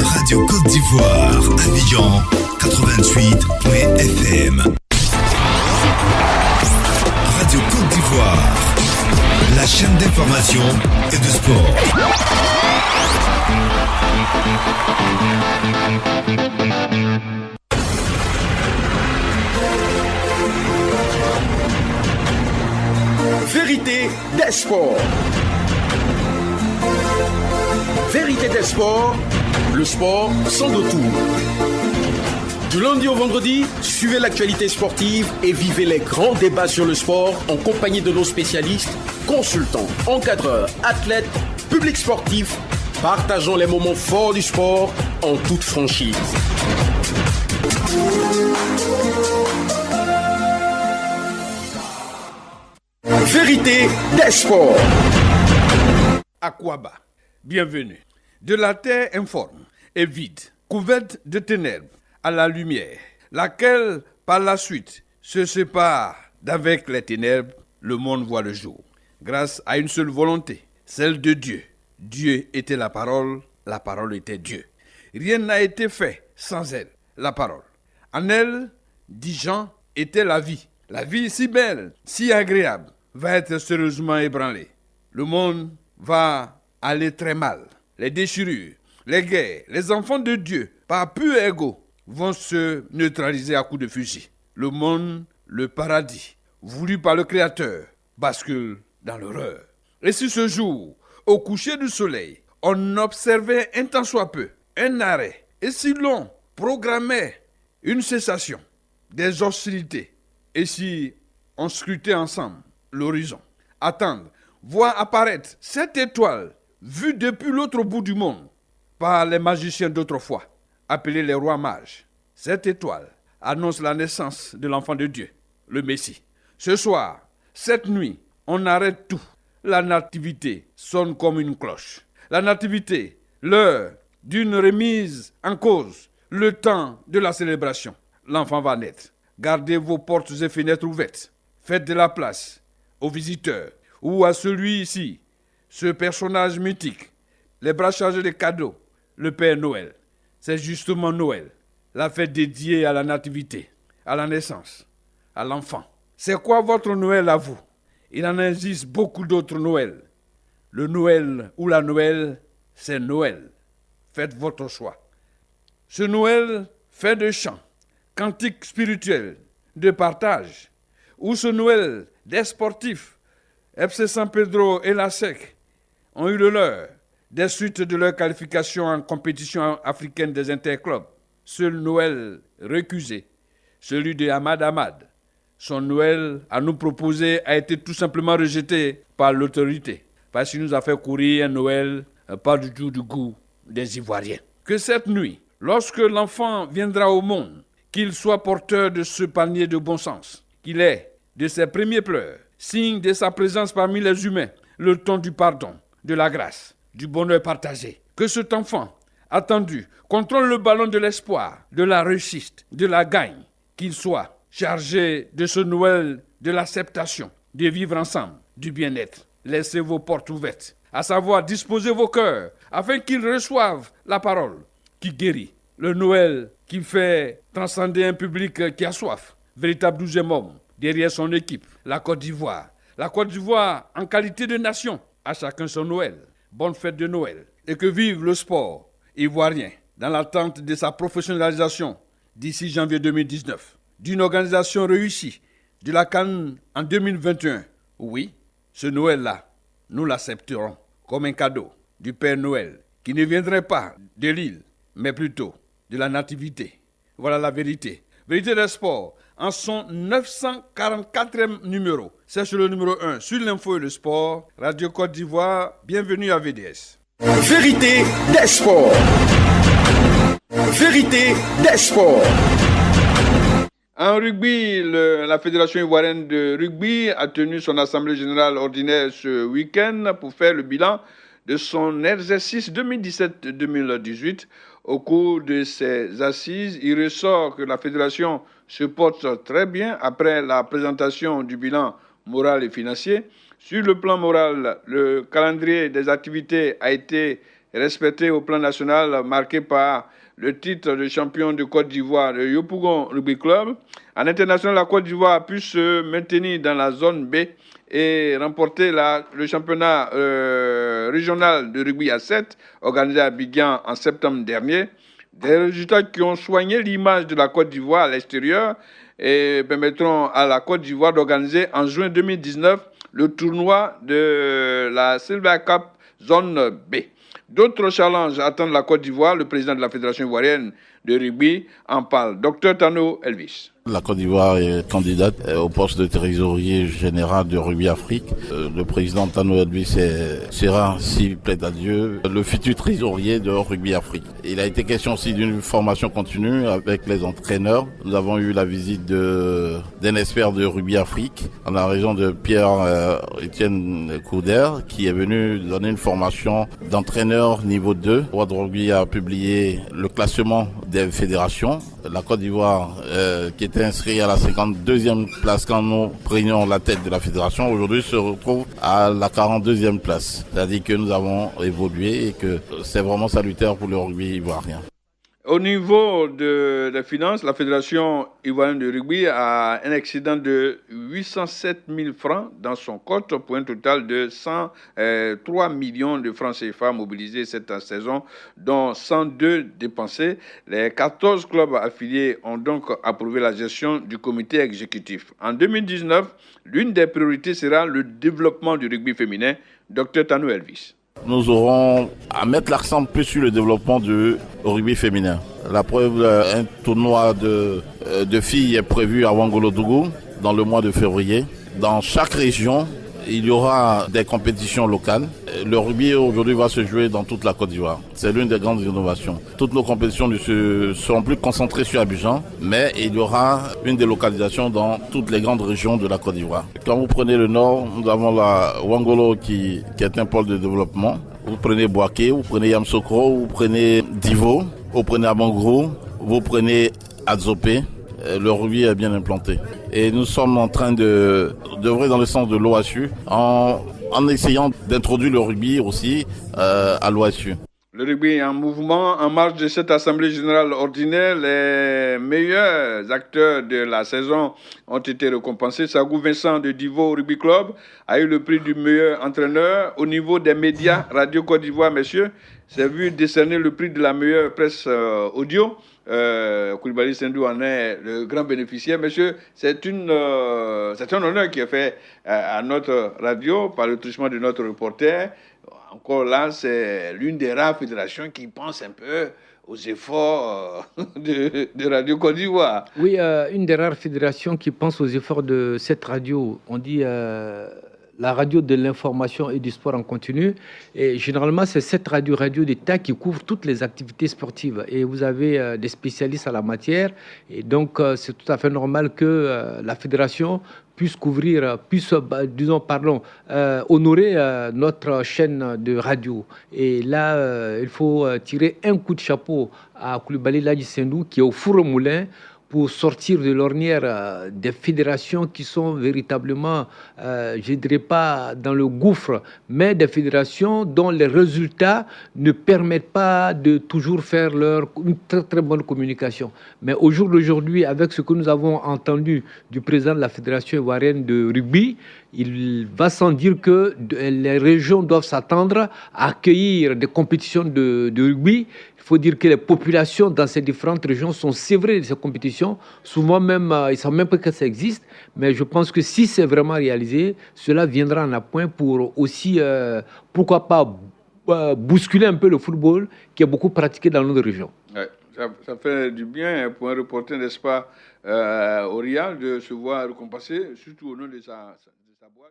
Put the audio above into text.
Radio Côte d'Ivoire, Abidjan 88.fm. Radio Côte d'Ivoire, la chaîne d'information et de sport. Vérité des sports. Vérité des sports, le sport sans détour. Du lundi au vendredi, suivez l'actualité sportive et vivez les grands débats sur le sport en compagnie de nos spécialistes, consultants, encadreurs, athlètes, publics sportifs, partageons les moments forts du sport en toute franchise. Vérité des sports. Aquaba, bienvenue. De la terre informe et vide, couverte de ténèbres, à la lumière, laquelle par la suite se sépare d'avec les ténèbres, le monde voit le jour. Grâce à une seule volonté, celle de Dieu. Dieu était la parole était Dieu. Rien n'a été fait sans elle, la parole. En elle, dit Jean, était la vie si belle, si agréable, va être sérieusement ébranlée. Le monde va aller très mal. Les déchirures, les guerres, les enfants de Dieu, par pur ego, vont se neutraliser à coups de fusil. Le monde, le paradis, voulu par le Créateur, bascule dans l'horreur. Et si ce jour, au coucher du soleil, on observait un tant soit peu, un arrêt, et si l'on programmait une cessation des hostilités, et si on scrutait ensemble l'horizon, attendre, voir apparaître cette étoile vue depuis l'autre bout du monde par les magiciens d'autrefois, appelés les rois mages. Cette étoile annonce la naissance de l'enfant de Dieu, le Messie. Ce soir, cette nuit, on arrête tout. La nativité sonne comme une cloche. La nativité, l'heure d'une remise en cause, le temps de la célébration. L'enfant va naître. Gardez vos portes et fenêtres ouvertes. Faites de la place aux visiteurs ou à celui-ci, ce personnage mythique, les bras chargés de cadeaux, le Père Noël. C'est justement Noël, la fête dédiée à la nativité, à la naissance, à l'enfant. C'est quoi votre Noël à vous? Il en existe beaucoup d'autres Noëls. Le Noël ou la Noël, c'est Noël. Faites votre choix. Ce Noël fait de chants, cantiques spirituels, de partage, ou ce Noël des sportifs, FC San Pedro et la SEC, ont eu le leur des suites de leur qualification en compétition africaine des interclubs. Seul Noël récusé, celui de Ahmad Ahmad. Son Noël à nous proposer a été tout simplement rejeté par l'autorité, parce qu'il nous a fait courir un Noël pas du tout du goût des Ivoiriens. Que cette nuit, lorsque l'enfant viendra au monde, qu'il soit porteur de ce panier de bon sens, qu'il ait de ses premiers pleurs, signe de sa présence parmi les humains, le ton du pardon, de la grâce, du bonheur partagé. Que cet enfant, attendu, contrôle le ballon de l'espoir, de la réussite, de la gagne, qu'il soit chargé de ce Noël de l'acceptation, de vivre ensemble, du bien-être. Laissez vos portes ouvertes, à savoir disposez vos cœurs, afin qu'ils reçoivent la parole qui guérit. Le Noël qui fait transcender un public qui a soif, véritable 12e homme, derrière son équipe, la Côte d'Ivoire. La Côte d'Ivoire en qualité de nation, à chacun son Noël. Bonne fête de Noël. Et que vive le sport ivoirien dans l'attente de sa professionnalisation d'ici janvier 2019. D'une organisation réussie de la CAN en 2021. Oui, ce Noël-là, nous l'accepterons comme un cadeau du Père Noël qui ne viendrait pas de l'île, mais plutôt de la nativité. Voilà la vérité. Vérité des sports, en son 944e numéro. C'est sur le numéro 1, sur l'info et le sport. Radio Côte d'Ivoire, bienvenue à VDS. Vérité des sports. Vérité des sports. En rugby, la Fédération ivoirienne de rugby a tenu son assemblée générale ordinaire ce week-end pour faire le bilan de son exercice 2017-2018. Au cours de ces assises, il ressort que la fédération se porte très bien après la présentation du bilan moral et financier. Sur le plan moral, le calendrier des activités a été respecté au plan national, marqué par le titre de champion de Côte d'Ivoire, le Yopougon Rugby Club. En international, la Côte d'Ivoire a pu se maintenir dans la zone B et remporter le championnat régional de rugby à 7, organisé à Abidjan en septembre dernier. Des résultats qui ont soigné l'image de la Côte d'Ivoire à l'extérieur et permettront à la Côte d'Ivoire d'organiser en juin 2019 le tournoi de la Silver Cup zone B. D'autres challenges attendent la Côte d'Ivoire. Le président de la Fédération ivoirienne de rugby en parle. Dr Tano Elvis. La Côte d'Ivoire est candidate au poste de trésorier général de Rugby Afrique. Le président Tano Elvis sera, s'il plaît à Dieu, le futur trésorier de Rugby Afrique. Il a été question aussi d'une formation continue avec les entraîneurs. Nous avons eu la visite d'un expert de Rugby Afrique dans la région de Pierre-Étienne Couder qui est venu donner une formation d'entraîneur niveau 2. World Rugby a publié le classement des fédérations. La Côte d'Ivoire, qui était inscrite à la 52e place quand nous prenions la tête de la fédération, aujourd'hui se retrouve à la 42e place. C'est-à-dire que nous avons évolué et que c'est vraiment salutaire pour le rugby ivoirien. Au niveau des finances, la Fédération ivoirienne de rugby a un excédent de 807 000 francs dans son compte pour un total de 103 millions de francs CFA mobilisés cette saison, dont 102 dépensés. Les 14 clubs affiliés ont donc approuvé la gestion du comité exécutif. En 2019, l'une des priorités sera le développement du rugby féminin. Dr Tano Elvis. Nous aurons à mettre l'accent plus sur le développement du rugby féminin. La preuve, un tournoi de filles est prévu à Ouagadougou dans le mois de février. Dans chaque région, il y aura des compétitions locales. Le rugby aujourd'hui va se jouer dans toute la Côte d'Ivoire. C'est l'une des grandes innovations. Toutes nos compétitions ne seront plus concentrées sur Abidjan, mais il y aura une délocalisation dans toutes les grandes régions de la Côte d'Ivoire. Quand vous prenez le nord, nous avons la Ouangolo qui est un pôle de développement. Vous prenez Boaké, vous prenez Yamsokro, vous prenez Divo, vous prenez Abangro, vous prenez Adzopé. Le rugby est bien implanté. Et nous sommes en train d'œuvrer dans le sens de l'OHU en essayant d'introduire le rugby aussi à l'OHU. Le rugby est en mouvement. En marge de cette Assemblée générale ordinaire, les meilleurs acteurs de la saison ont été récompensés. Sagou Vincent de Divo Rugby Club a eu le prix du meilleur entraîneur. Au niveau des médias, Radio Côte d'Ivoire, messieurs, s'est vu décerner le prix de la meilleure presse audio. Koulibaly Sendou en est le grand bénéficiaire. Monsieur, c'est un honneur qui est fait à notre radio par le truchement de notre reporter. Encore là, c'est l'une des rares fédérations qui pense un peu aux efforts de Radio Côte d'Ivoire. Oui, une des rares fédérations qui pense aux efforts de cette radio. On dit la radio de l'information et du sport en continu. Et généralement, c'est cette radio d'État qui couvre toutes les activités sportives. Et vous avez des spécialistes à la matière. Et donc, c'est tout à fait normal que la fédération puisse couvrir, honorer notre chaîne de radio. Et là, il faut tirer un coup de chapeau à Koulibaly Ladji Sendou, qui est au four au moulin, pour sortir de l'ornière des fédérations qui sont véritablement, je ne dirais pas dans le gouffre, mais des fédérations dont les résultats ne permettent pas de toujours faire une très très bonne communication. Mais au jour d'aujourd'hui, avec ce que nous avons entendu du président de la Fédération ivoirienne de rugby, il va sans dire que les régions doivent s'attendre à accueillir des compétitions de rugby. Il faut dire que les populations dans ces différentes régions sont sévrées de ces compétitions. Souvent même, ils ne savent même pas que ça existe. Mais je pense que si c'est vraiment réalisé, cela viendra en appoint pour aussi, pourquoi pas, bousculer un peu le football qui est beaucoup pratiqué dans notre région. Ouais, ça fait du bien pour un reporter, n'est-ce pas, Aurial, de se voir récompensé, surtout au nom de sa boîte.